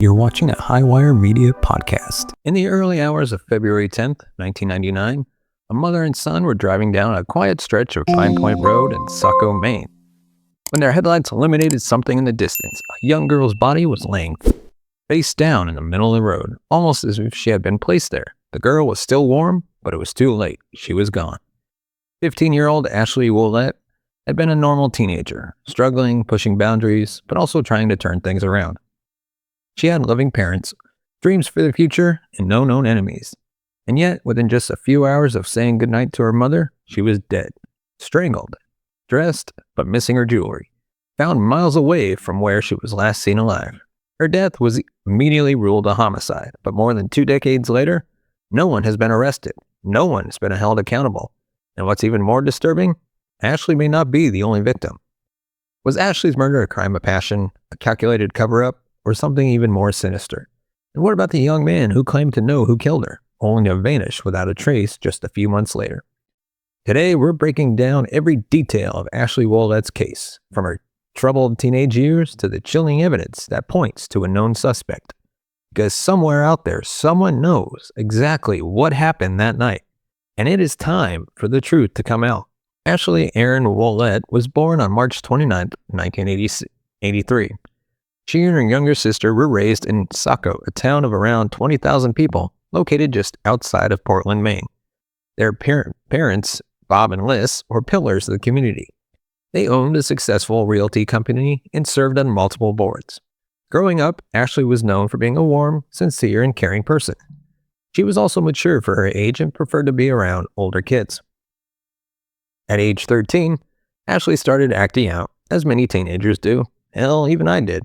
You're watching a Highwire Media podcast. In the early hours of February 10th, 1999, a mother and son were driving down a quiet stretch of Pine Point Road in Saco, Maine. When their headlights illuminated something in the distance, a young girl's body was laying face down in the middle of the road, almost as if she had been placed there. The girl was still warm, but it was too late. She was gone. 15-year-old Ashley Ouellette had been a normal teenager, struggling, pushing boundaries, but also trying to turn things around. She had loving parents, dreams for the future, and no known enemies. And yet, within just a few hours of saying goodnight to her mother, she was dead, strangled, dressed, but missing her jewelry, found miles away from where she was last seen alive. Her death was immediately ruled a homicide, but more than 2 decades later, no one has been arrested. No one has been held accountable. And what's even more disturbing, Ashley may not be the only victim. Was Ashley's murder a crime of passion, a calculated cover-up, or something even more sinister? And what about the young man who claimed to know who killed her, only to vanish without a trace just a few months later? Today, we're breaking down every detail of Ashley Ouellette's case, from her troubled teenage years to the chilling evidence that points to a known suspect. Because somewhere out there, someone knows exactly what happened that night, and it is time for the truth to come out. Ashley Erin Ouellette was born on March 29, 1983. She and her younger sister were raised in Saco, a town of around 20,000 people, located just outside of Portland, Maine. Their parents, Bob and Liz, were pillars of the community. They owned a successful realty company and served on multiple boards. Growing up, Ashley was known for being a warm, sincere, and caring person. She was also mature for her age and preferred to be around older kids. At age 13, Ashley started acting out, as many teenagers do. Hell, even I did.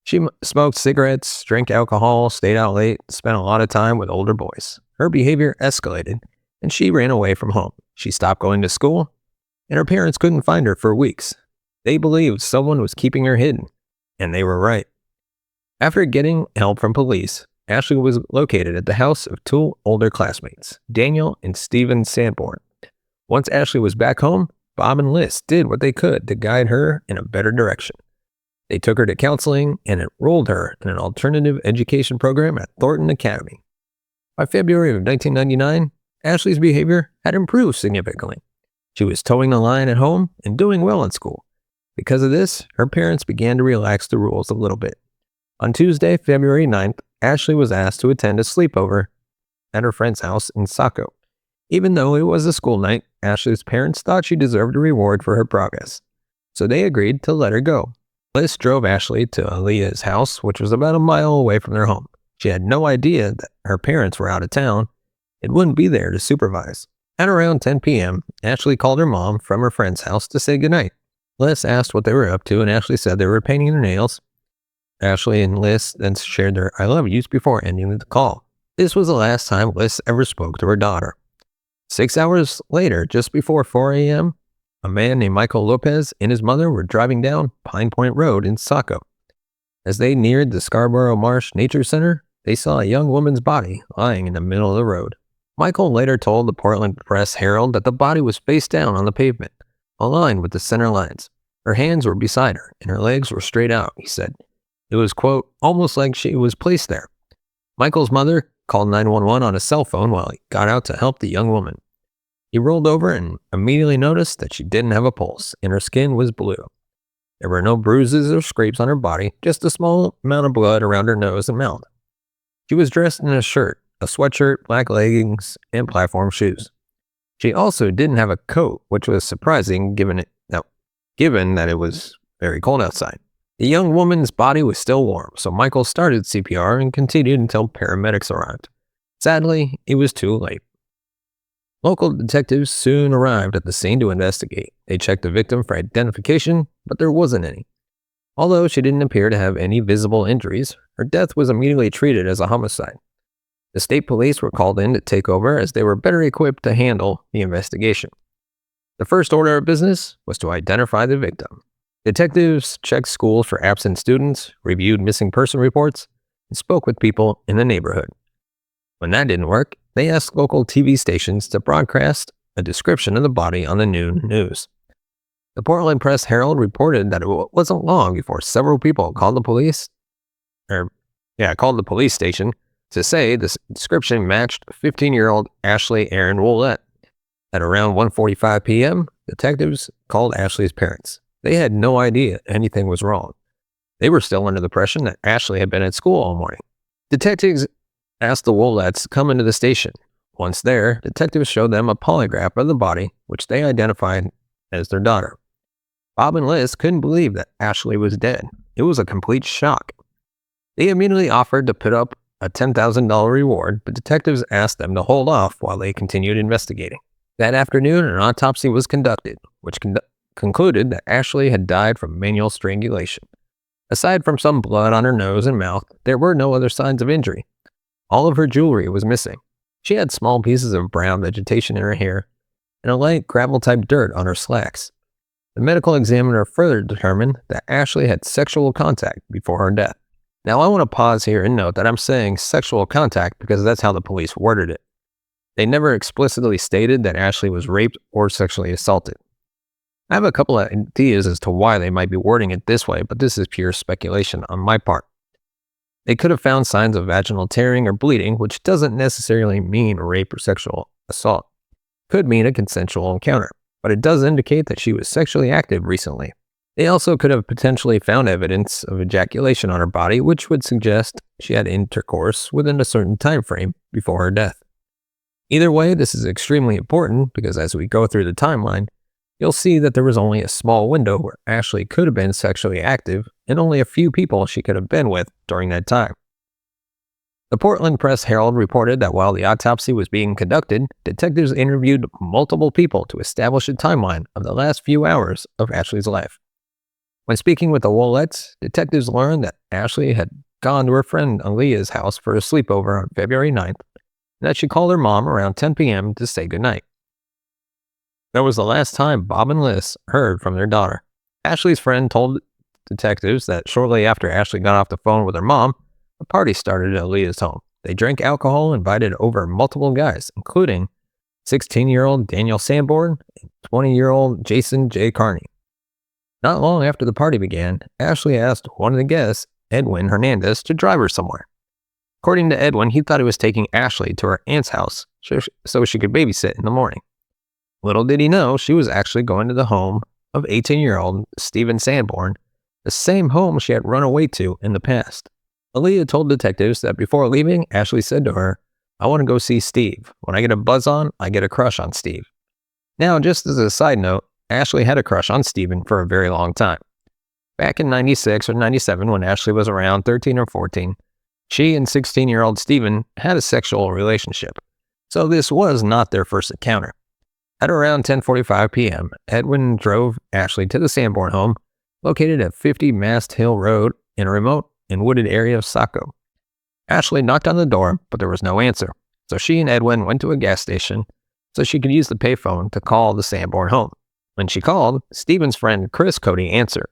She smoked cigarettes, drank alcohol, stayed out late, spent a lot of time with older boys. Her behavior escalated, and she ran away from home. She stopped going to school, and her parents couldn't find her for weeks. They believed someone was keeping her hidden, and they were right. After getting help from police, Ashley was located at the house of 2 older classmates, Daniel and Stephen Sanborn. Once Ashley was back home, Bob and Liz did what they could to guide her in a better direction. They took her to counseling and enrolled her in an alternative education program at Thornton Academy. By February of 1999, Ashley's behavior had improved significantly. She was towing the line at home and doing well in school. Because of this, her parents began to relax the rules a little bit. On Tuesday, February 9th, Ashley was asked to attend a sleepover at her friend's house in Saco. Even though it was a school night, Ashley's parents thought she deserved a reward for her progress, so they agreed to let her go. Liz drove Ashley to Aaliyah's house, which was about a mile away from their home. She had no idea that her parents were out of town and wouldn't be there to supervise. At around 10 p.m., Ashley called her mom from her friend's house to say goodnight. Liz asked what they were up to, and Ashley said they were painting their nails. Ashley and Liz then shared their I love yous before ending the call. This was the last time Liz ever spoke to her daughter. 6 hours later, just before 4 a.m., a man named Michael Lopez and his mother were driving down Pine Point Road in Saco. As they neared the Scarborough Marsh Nature Center, they saw a young woman's body lying in the middle of the road. Michael later told the Portland Press-Herald that the body was face down on the pavement, aligned with the center lines. Her hands were beside her, and her legs were straight out, he said. It was, quote, almost like she was placed there. Michael's mother called 911 on a cell phone while he got out to help the young woman. He rolled over and immediately noticed that she didn't have a pulse, and her skin was blue. There were no bruises or scrapes on her body, just a small amount of blood around her nose and mouth. She was dressed in a shirt, a sweatshirt, black leggings, and platform shoes. She also didn't have a coat, which was surprising given that it was very cold outside. The young woman's body was still warm, so Michael started CPR and continued until paramedics arrived. Sadly, it was too late. Local detectives soon arrived at the scene to investigate. They checked the victim for identification, but there wasn't any. Although she didn't appear to have any visible injuries, her death was immediately treated as a homicide. The state police were called in to take over as they were better equipped to handle the investigation. The first order of business was to identify the victim. Detectives checked schools for absent students, reviewed missing person reports, and spoke with people in the neighborhood. When that didn't work, they asked local TV stations to broadcast a description of the body on the noon news. The Portland Press-Herald reported that it wasn't long before several people called the police called the police station to say the description matched 15-year-old Ashley Ouellette. At around 1:45 p.m., detectives called Ashley's parents. They had no idea anything was wrong. They were still under the impression that Ashley had been at school all morning. Detectives asked the Ouellettes to come into the station. Once there, detectives showed them a polygraph of the body, which they identified as their daughter. Bob and Liz couldn't believe that Ashley was dead. It was a complete shock. They immediately offered to put up a $10,000 reward, but detectives asked them to hold off while they continued investigating. That afternoon, an autopsy was conducted, which concluded that Ashley had died from manual strangulation. Aside from some blood on her nose and mouth, there were no other signs of injury. All of her jewelry was missing. She had small pieces of brown vegetation in her hair and a light gravel-type dirt on her slacks. The medical examiner further determined that Ashley had sexual contact before her death. Now, I want to pause here and note that I'm saying sexual contact because that's how the police worded it. They never explicitly stated that Ashley was raped or sexually assaulted. I have a couple of ideas as to why they might be wording it this way, but this is pure speculation on my part. They could have found signs of vaginal tearing or bleeding, which doesn't necessarily mean rape or sexual assault. Could mean a consensual encounter, but it does indicate that she was sexually active recently. They also could have potentially found evidence of ejaculation on her body, which would suggest she had intercourse within a certain time frame before her death. Either way, this is extremely important because as we go through the timeline, you'll see that there was only a small window where Ashley could have been sexually active and only a few people she could have been with during that time. The Portland Press-Herald reported that while the autopsy was being conducted, detectives interviewed multiple people to establish a timeline of the last few hours of Ashley's life. When speaking with the Ouellettes, detectives learned that Ashley had gone to her friend Aaliyah's house for a sleepover on February 9th and that she called her mom around 10 p.m. to say goodnight. That was the last time Bob and Liz heard from their daughter. Ashley's friend told detectives that shortly after Ashley got off the phone with her mom, a party started at Aaliyah's home. They drank alcohol and invited over multiple guys, including 16-year-old Daniel Sanborn and 20-year-old Jason J. Carney. Not long after the party began, Ashley asked one of the guests, Edwin Hernandez, to drive her somewhere. According to Edwin, he thought he was taking Ashley to her aunt's house so she could babysit in the morning. Little did he know she was actually going to the home of 18-year-old Stephen Sanborn, the same home she had run away to in the past. Aaliyah told detectives that before leaving, Ashley said to her, "I want to go see Steve. When I get a buzz on, I get a crush on Steve." Now, just as a side note, Ashley had a crush on Stephen for a very long time. Back in 96 or 97, when Ashley was around 13 or 14, she and 16-year-old Stephen had a sexual relationship. So this was not their first encounter. At around 10:45 p.m., Edwin drove Ashley to the Sanborn home, located at 50 Mast Hill Road in a remote and wooded area of Saco. Ashley knocked on the door, but there was no answer, so she and Edwin went to a gas station so she could use the payphone to call the Sanborn home. When she called, Stephen's friend Chris Cody answered.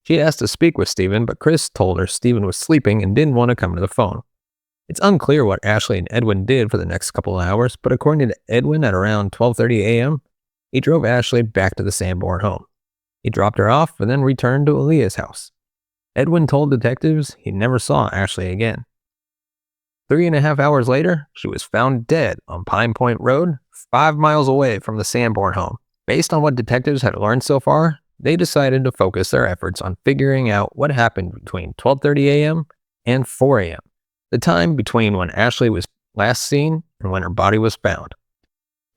She asked to speak with Stephen, but Chris told her Stephen was sleeping and didn't want to come to the phone. It's unclear what Ashley and Edwin did for the next couple of hours, but according to Edwin, at around 12:30 a.m., he drove Ashley back to the Sanborn home. He dropped her off and then returned to Aaliyah's house. Edwin told detectives he never saw Ashley again. 3.5 hours later, she was found dead on Pine Point Road, 5 miles away from the Sanborn home. Based on what detectives had learned so far, they decided to focus their efforts on figuring out what happened between 12:30 a.m. and 4 a.m., the time between when Ashley was last seen and when her body was found.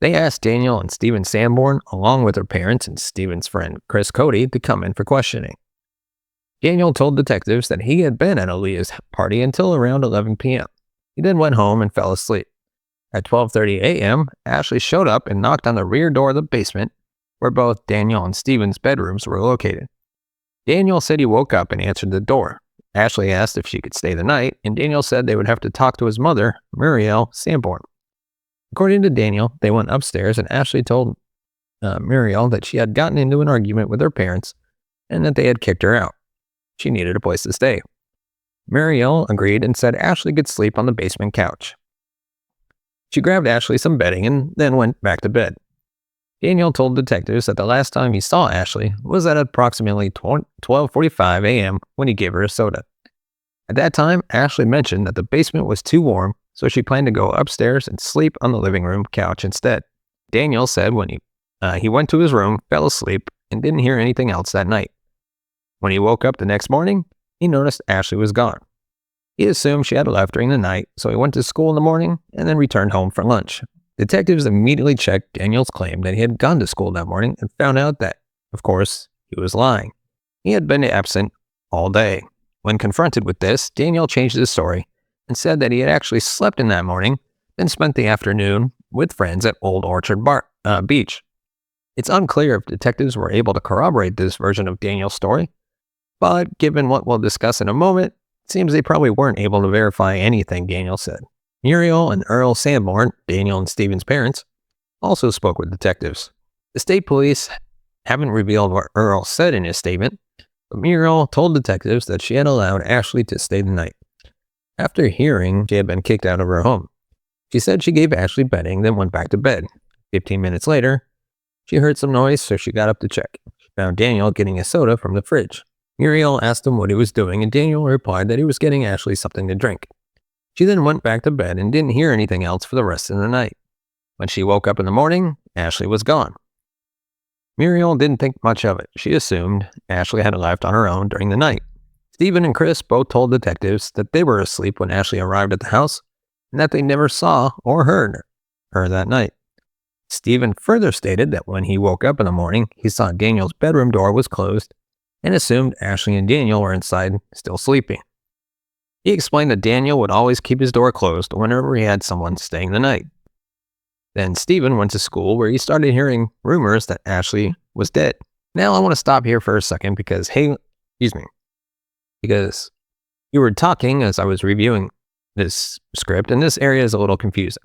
They asked Daniel and Stephen Sanborn, along with their parents and Stephen's friend Chris Cody, to come in for questioning. Daniel told detectives that he had been at Aaliyah's party until around 11 p.m. He then went home and fell asleep. At 12:30 a.m., Ashley showed up and knocked on the rear door of the basement where both Daniel and Stephen's bedrooms were located. Daniel said he woke up and answered the door. Ashley asked if she could stay the night, and Daniel said they would have to talk to his mother, Muriel Sanborn. According to Daniel, they went upstairs and Ashley told Muriel that she had gotten into an argument with her parents and that they had kicked her out. She needed a place to stay. Muriel agreed and said Ashley could sleep on the basement couch. She grabbed Ashley some bedding and then went back to bed. Daniel told detectives that the last time he saw Ashley was at approximately 12:45 a.m. when he gave her a soda. At that time, Ashley mentioned that the basement was too warm, so she planned to go upstairs and sleep on the living room couch instead. Daniel said when he went to his room, fell asleep, and didn't hear anything else that night. When he woke up the next morning, he noticed Ashley was gone. He assumed she had left during the night, so he went to school in the morning and then returned home for lunch. Detectives immediately checked Daniel's claim that he had gone to school that morning and found out that, of course, he was lying. He had been absent all day. When confronted with this, Daniel changed his story and said that he had actually slept in that morning, then spent the afternoon with friends at Old Orchard Beach. It's unclear if detectives were able to corroborate this version of Daniel's story, but given what we'll discuss in a moment, it seems they probably weren't able to verify anything Daniel said. Muriel and Earl Sanborn, Daniel and Stephen's parents, also spoke with detectives. The state police haven't revealed what Earl said in his statement, but Muriel told detectives that she had allowed Ashley to stay the night. After hearing she had been kicked out of her home, she said she gave Ashley bedding, then went back to bed. 15 minutes later, she heard some noise, so she got up to check. She found Daniel getting a soda from the fridge. Muriel asked him what he was doing, and Daniel replied that he was getting Ashley something to drink. She then went back to bed and didn't hear anything else for the rest of the night. When she woke up in the morning, Ashley was gone. Muriel didn't think much of it. She assumed Ashley had left on her own during the night. Stephen and Chris both told detectives that they were asleep when Ashley arrived at the house and that they never saw or heard her that night. Stephen further stated that when he woke up in the morning, he saw Daniel's bedroom door was closed and assumed Ashley and Daniel were inside still sleeping. He explained that Daniel would always keep his door closed whenever he had someone staying the night. Then Stephen went to school where he started hearing rumors that Ashley was dead. Now I want to stop here for a second because you were talking as I was reviewing this script, and this area is a little confusing.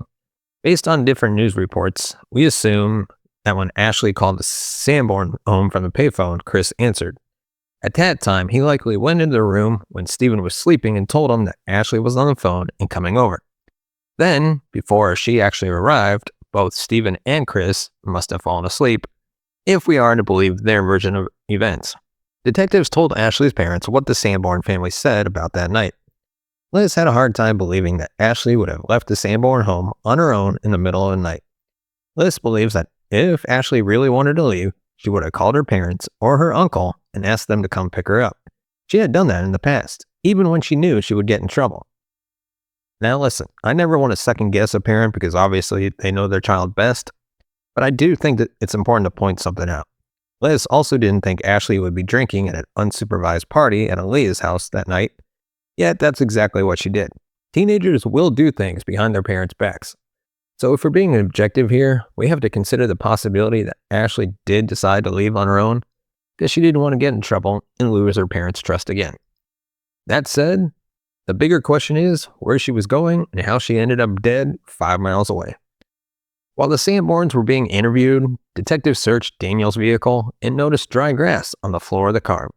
Based on different news reports, we assume that when Ashley called the Sanborn home from the payphone, Chris answered. At that time, he likely went into the room when Stephen was sleeping and told him that Ashley was on the phone and coming over. Then, before she actually arrived, both Stephen and Chris must have fallen asleep, if we are to believe their version of events. Detectives told Ashley's parents what the Sanborn family said about that night. Liz had a hard time believing that Ashley would have left the Sanborn home on her own in the middle of the night. Liz believes that if Ashley really wanted to leave, she would have called her parents or her uncle and asked them to come pick her up. She had done that in the past, even when she knew she would get in trouble. Now listen, I never want to second guess a parent because obviously they know their child best, but I do think that it's important to point something out. Liz also didn't think Ashley would be drinking at an unsupervised party at Aaliyah's house that night, yet that's exactly what she did. Teenagers will do things behind their parents' backs. So if we're being objective here, we have to consider the possibility that Ashley did decide to leave on her own because she didn't want to get in trouble and lose her parents' trust again. That said, the bigger question is where she was going and how she ended up dead 5 miles away. While the Sanborns were being interviewed, detectives searched Daniel's vehicle and noticed dry grass on the floor of the car,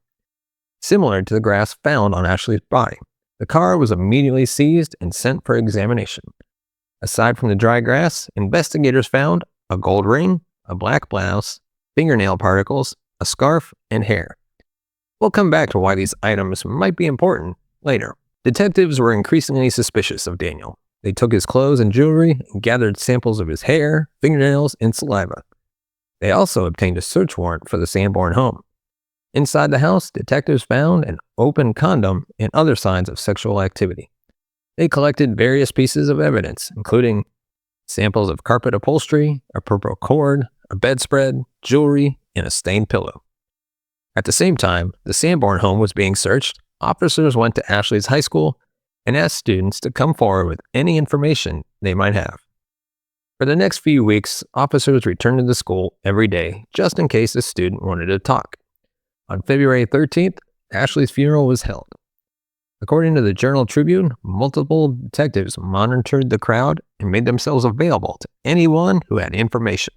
similar to the grass found on Ashley's body. The car was immediately seized and sent for examination. Aside from the dry grass, investigators found a gold ring, a black blouse, fingernail particles, a scarf, and hair. We'll come back to why these items might be important later. Detectives were increasingly suspicious of Daniel. They took his clothes and jewelry and gathered samples of his hair, fingernails, and saliva. They also obtained a search warrant for the Sanborn home. Inside the house, detectives found an open condom and other signs of sexual activity. They collected various pieces of evidence, including samples of carpet upholstery, a purple cord, a bedspread, jewelry, and a stained pillow. At the same time, the Sanborn home was being searched. Officers went to Ashley's high school and asked students to come forward with any information they might have. For the next few weeks, officers returned to the school every day just in case a student wanted to talk. On February 13th, Ashley's funeral was held. According to the Journal-Tribune, multiple detectives monitored the crowd and made themselves available to anyone who had information.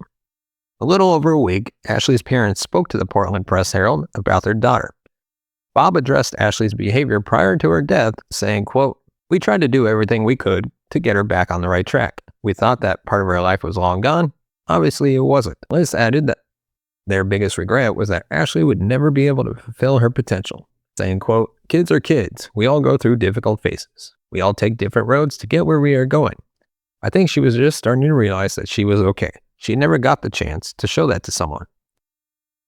A little over a week, Ashley's parents spoke to the Portland Press-Herald about their daughter. Bob addressed Ashley's behavior prior to her death, saying, quote, "We tried to do everything we could to get her back on the right track. We thought that part of her life was long gone. Obviously, it wasn't." Liz added that their biggest regret was that Ashley would never be able to fulfill her potential. saying, quote, "Kids are kids. We all go through difficult phases. We all take different roads to get where we are going. I think she was just starting to realize that she was okay. She never got the chance to show that to someone."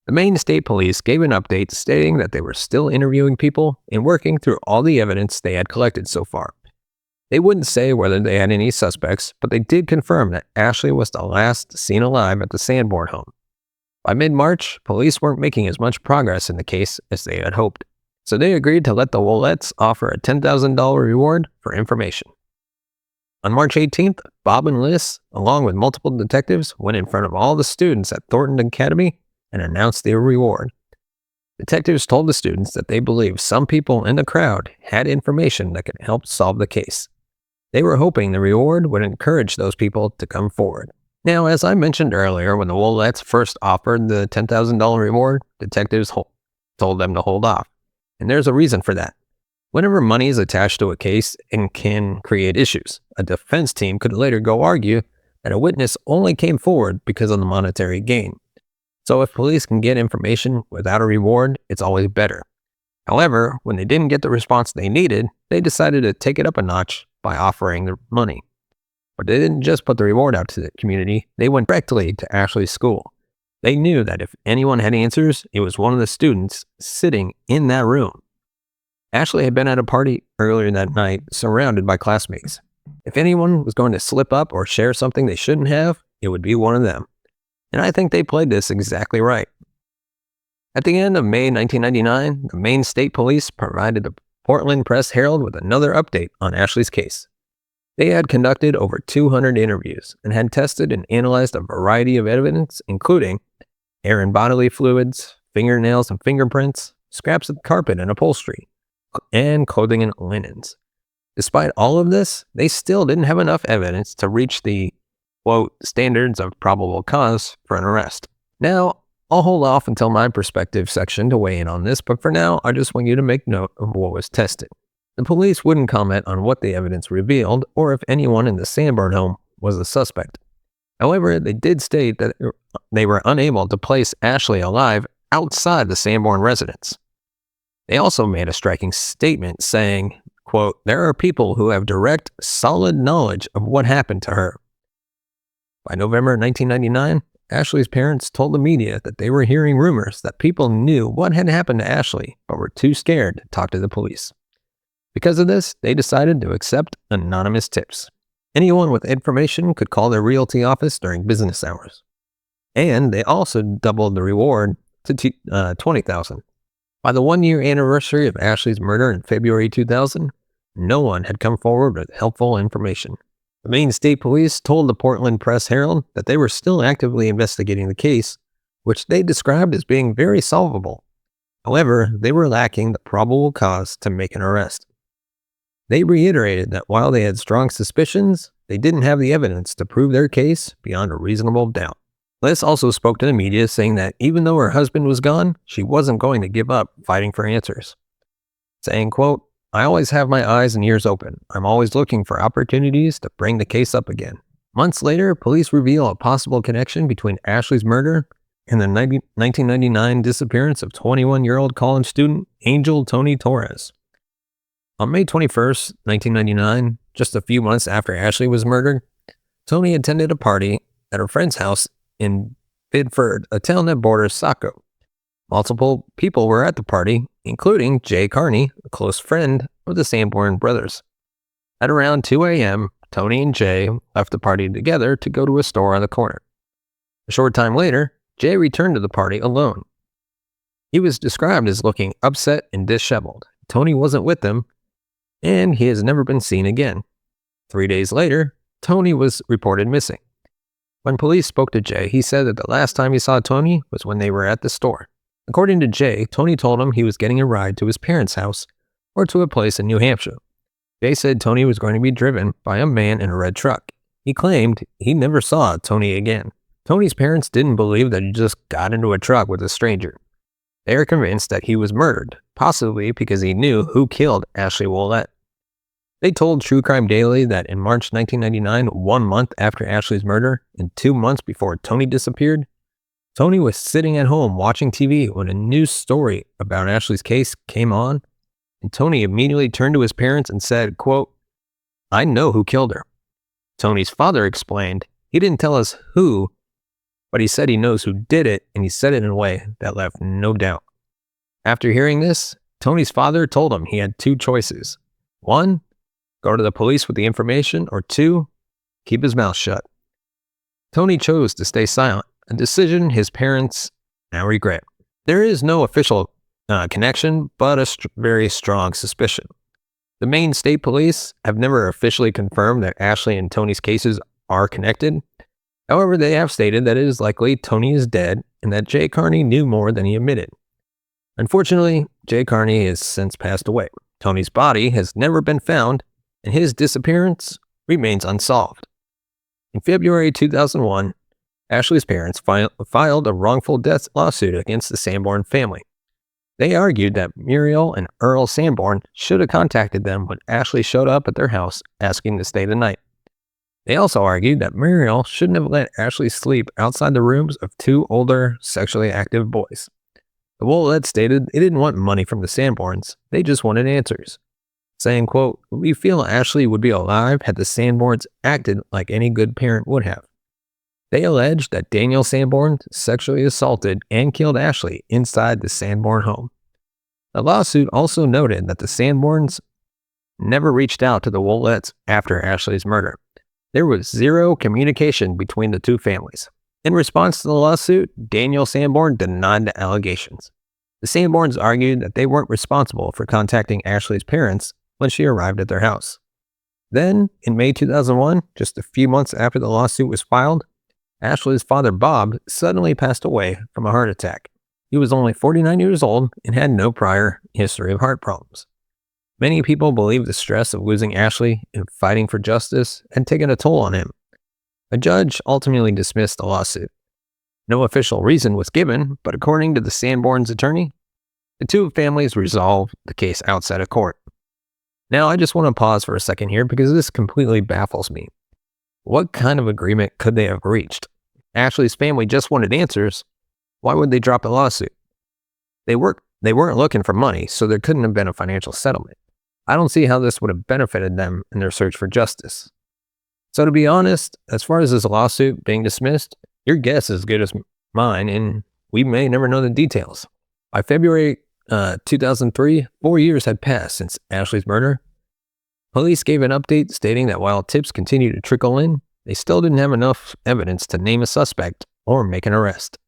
The Maine State Police gave an update stating that they were still interviewing people and working through all the evidence they had collected so far. They wouldn't say whether they had any suspects, but they did confirm that Ashley was the last seen alive at the Sanborn home. By mid-March, police weren't making as much progress in the case as they had hoped, so they agreed to let the Ouellettes offer a $10,000 reward for information. On March 18th, Bob and Liz, along with multiple detectives, went in front of all the students at Thornton Academy and announced their reward. Detectives told the students that they believed some people in the crowd had information that could help solve the case. They were hoping the reward would encourage those people to come forward. Now, as I mentioned earlier, when the Ouellettes first offered the $10,000 reward, detectives told them to hold off. And there's a reason for that. Whenever money is attached to a case, it can create issues. A defense team could later go argue that a witness only came forward because of the monetary gain. So if police can get information without a reward, it's always better. However, when they didn't get the response they needed, they decided to take it up a notch by offering the money. But they didn't just put the reward out to the community, they went directly to Ashley's school. They knew that if anyone had answers, it was one of the students sitting in that room. Ashley had been at a party earlier that night, surrounded by classmates. If anyone was going to slip up or share something they shouldn't have, it would be one of them. And I think they played this exactly right. At the end of May 1999, the Maine State Police provided the Portland Press-Herald with another update on Ashley's case. They had conducted over 200 interviews and had tested and analyzed a variety of evidence, including hair and bodily fluids, fingernails and fingerprints, scraps of carpet and upholstery, and clothing and linens. Despite all of this, they still didn't have enough evidence to reach the, quote, standards of probable cause for an arrest. Now, I'll hold off until my perspective section to weigh in on this, but for now, I just want you to make note of what was tested. The police wouldn't comment on what the evidence revealed or if anyone in the Sanborn home was a suspect. However, they did state that they were unable to place Ashley alive outside the Sanborn residence. They also made a striking statement saying, quote, "There are people who have direct, solid knowledge of what happened to her." By November 1999, Ashley's parents told the media that they were hearing rumors that people knew what had happened to Ashley but were too scared to talk to the police. Because of this, they decided to accept anonymous tips. Anyone with information could call their realty office during business hours. And they also doubled the reward to $20,000. By the one-year anniversary of Ashley's murder in February 2000, no one had come forward with helpful information. The Maine State Police told the Portland Press-Herald that they were still actively investigating the case, which they described as being very solvable. However, they were lacking the probable cause to make an arrest. They reiterated that while they had strong suspicions, they didn't have the evidence to prove their case beyond a reasonable doubt. Liz also spoke to the media saying that even though her husband was gone, she wasn't going to give up fighting for answers. Saying, quote, "I always have my eyes and ears open. I'm always looking for opportunities to bring the case up again." Months later, police reveal a possible connection between Ashley's murder and the 1999 disappearance of 21-year-old college student Angel Tony Torres. On May 21st, 1999, just a few months after Ashley was murdered, Tony attended a party at her friend's house in Bidford, a town that borders Saco. Multiple people were at the party, including Jay Carney, a close friend of the Sanborn brothers. At around 2 a.m., Tony and Jay left the party together to go to a store on the corner. A short time later, Jay returned to the party alone. He was described as looking upset and disheveled. Tony wasn't with them, and he has never been seen again. 3 days later, Tony was reported missing. When police spoke to Jay, he said that the last time he saw Tony was when they were at the store. According to Jay, Tony told him he was getting a ride to his parents' house or to a place in New Hampshire. Jay said Tony was going to be driven by a man in a red truck. He claimed he never saw Tony again. Tony's parents didn't believe that he just got into a truck with a stranger. They are convinced that he was murdered, possibly because he knew who killed Ashley Ouellette. They told True Crime Daily that in March 1999, 1 month after Ashley's murder and 2 months before Tony disappeared, Tony was sitting at home watching TV when a news story about Ashley's case came on, and Tony immediately turned to his parents and said, quote, "I know who killed her." Tony's father explained, "He didn't tell us who, but he said he knows who did it, and he said it in a way that left no doubt." After hearing this, Tony's father told him he had two choices. One, go to the police with the information, or two, keep his mouth shut. Tony chose to stay silent, a decision his parents now regret. There is no official connection, but a very strong suspicion. The Maine State Police have never officially confirmed that Ashley and Tony's cases are connected. However, they have stated that it is likely Tony is dead and that Jay Carney knew more than he admitted. Unfortunately, Jay Carney has since passed away. Tony's body has never been found, and his disappearance remains unsolved. In February 2001, Ashley's parents filed a wrongful death lawsuit against the Sanborn family. They argued that Muriel and Earl Sanborn should have contacted them when Ashley showed up at their house asking to stay the night. They also argued that Muriel shouldn't have let Ashley sleep outside the rooms of two older, sexually active boys. The Ouellette stated they didn't want money from the Sanborns, they just wanted answers, saying, quote, "We feel Ashley would be alive had the Sanborns acted like any good parent would have." They alleged that Daniel Sanborn sexually assaulted and killed Ashley inside the Sanborn home. The lawsuit also noted that the Sanborns never reached out to the Ouellettes after Ashley's murder. There was zero communication between the two families. In response to the lawsuit, Daniel Sanborn denied the allegations. The Sanborns argued that they weren't responsible for contacting Ashley's parents when she arrived at their house. Then, in May 2001, just a few months after the lawsuit was filed, Ashley's father, Bob, suddenly passed away from a heart attack. He was only 49 years old and had no prior history of heart problems. Many people believe the stress of losing Ashley and fighting for justice had taken a toll on him. A judge ultimately dismissed the lawsuit. No official reason was given, but according to the Sanborn's attorney, the two families resolved the case outside of court. Now, I just want to pause for a second here because this completely baffles me. What kind of agreement could they have reached? Ashley's family just wanted answers. Why would they drop a lawsuit? They weren't looking for money, so there couldn't have been a financial settlement. I don't see how this would have benefited them in their search for justice. So to be honest, as far as this lawsuit being dismissed, your guess is as good as mine, and we may never know the details. By February 2003, 4 years had passed since Ashley's murder. Police gave an update stating that while tips continued to trickle in, they still didn't have enough evidence to name a suspect or make an arrest.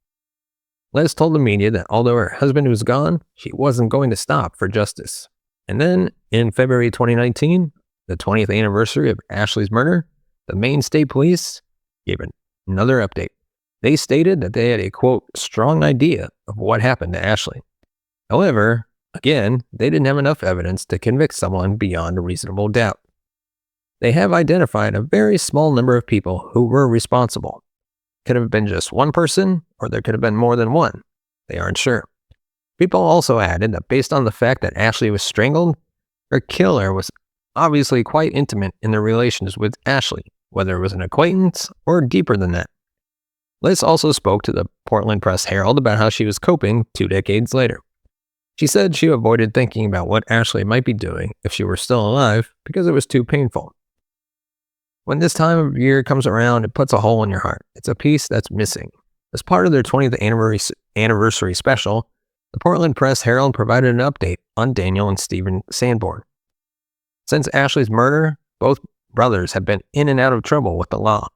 Les told the media that although her husband was gone, she wasn't going to stop for justice. And then, in February 2019, the 20th anniversary of Ashley's murder, the Maine State Police gave another update. They stated that they had a, quote, "strong idea of what happened to Ashley." However, again, they didn't have enough evidence to convict someone beyond a reasonable doubt. They have identified a very small number of people who were responsible. Could have been just one person, or there could have been more than one. They aren't sure. People also added that based on the fact that Ashley was strangled, her killer was obviously quite intimate in their relations with Ashley, whether it was an acquaintance or deeper than that. Liz also spoke to the Portland Press-Herald about how she was coping 2 decades later. She said she avoided thinking about what Ashley might be doing if she were still alive because it was too painful. When this time of year comes around, it puts a hole in your heart. It's a piece that's missing. As part of their 20th anniversary special, the Portland Press-Herald provided an update on Daniel and Stephen Sanborn. Since Ashley's murder, both brothers have been in and out of trouble with the law.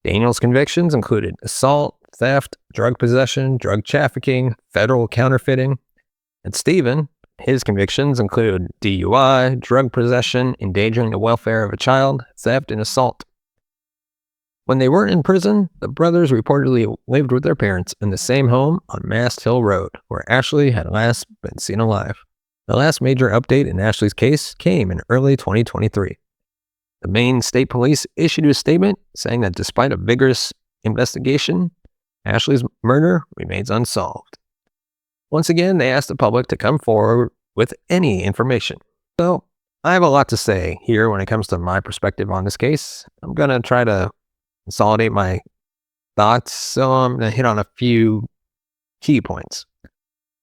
Daniel's convictions included assault, theft, drug possession, drug trafficking, federal counterfeiting. And Stephen, his convictions include DUI, drug possession, endangering the welfare of a child, theft, and assault. When they weren't in prison, the brothers reportedly lived with their parents in the same home on Mast Hill Road, where Ashley had last been seen alive. The last major update in Ashley's case came in early 2023. The Maine State Police issued a statement saying that despite a vigorous investigation, Ashley's murder remains unsolved. Once again, they asked the public to come forward with any information. So, I have a lot to say here when it comes to my perspective on this case. I'm going to try to consolidate my thoughts. So I'm going to hit on a few key points.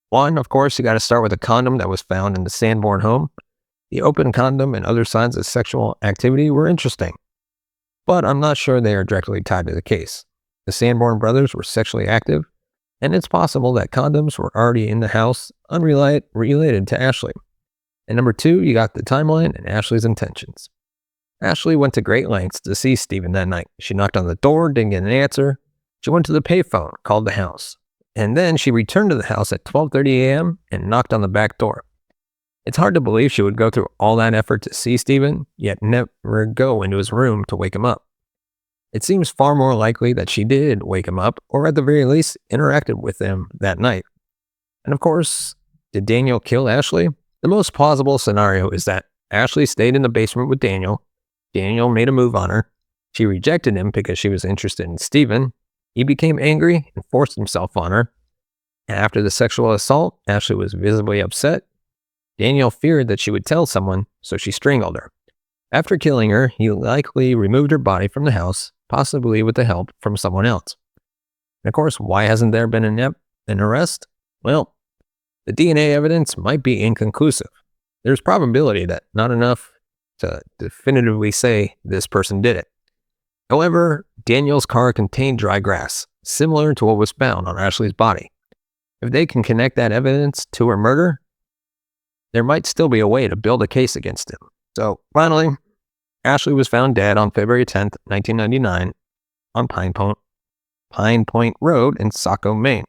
One, of course, you got to start with a condom that was found in the Sanborn home. The open condom and other signs of sexual activity were interesting, but I'm not sure they are directly tied to the case. The Sanborn brothers were sexually active, and it's possible that condoms were already in the house related to Ashley. And number two, you got the timeline and Ashley's intentions. Ashley went to great lengths to see Stephen that night. She knocked on the door, didn't get an answer. She went to the payphone, called the house. And then she returned to the house at 12:30 a.m. and knocked on the back door. It's hard to believe she would go through all that effort to see Stephen, yet never go into his room to wake him up. It seems far more likely that she did wake him up, or at the very least, interacted with him that night. And of course, did Daniel kill Ashley? The most plausible scenario is that Ashley stayed in the basement with Daniel. Daniel made a move on her. She rejected him because she was interested in Stephen. He became angry and forced himself on her. And after the sexual assault, Ashley was visibly upset. Daniel feared that she would tell someone, so she strangled her. After killing her, he likely removed her body from the house, possibly with the help from someone else. And of course, why hasn't there been an arrest? Well, the DNA evidence might be inconclusive. There's probability that not enough to definitively say this person did it. However, Daniel's car contained dry grass, similar to what was found on Ashley's body. If they can connect that evidence to her murder, there might still be a way to build a case against him. So finally, Ashley was found dead on February 10th, 1999 on Pine Point Road in Saco, Maine.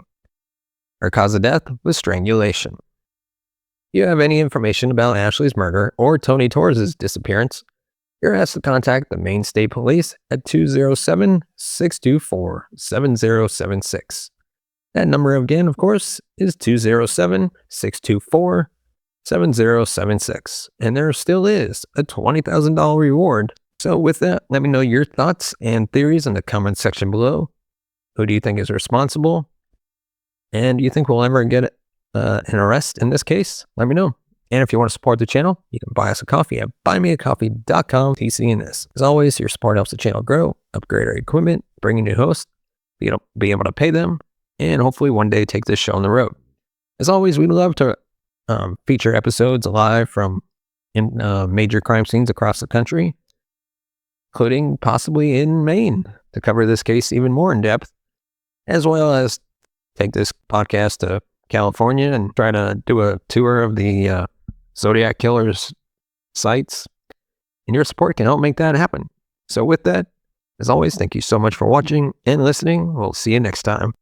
Her cause of death was strangulation. If you have any information about Ashley's murder or Tony Torres' disappearance, you're asked to contact the Maine State Police at 207-624-7076. That number again, of course, is 207-624-7076. And there still is a $20,000 reward. So with that, let me know your thoughts and theories in the comment section below. Who do you think is responsible? And do you think we'll ever get an arrest in this case? Let me know. And if you want to support the channel, you can buy us a coffee at buymeacoffee.com, TCNS. As always, your support helps the channel grow, upgrade our equipment, bring in new hosts, be able to pay them, and hopefully one day take this show on the road. As always, we'd love to feature episodes live from major crime scenes across the country, including possibly in Maine, to cover this case even more in depth, as well as take this podcast to California and try to do a tour of the Zodiac Killer's sites. And your support can help make that happen. So with that, as always, thank you so much for watching and listening. We'll see you next time.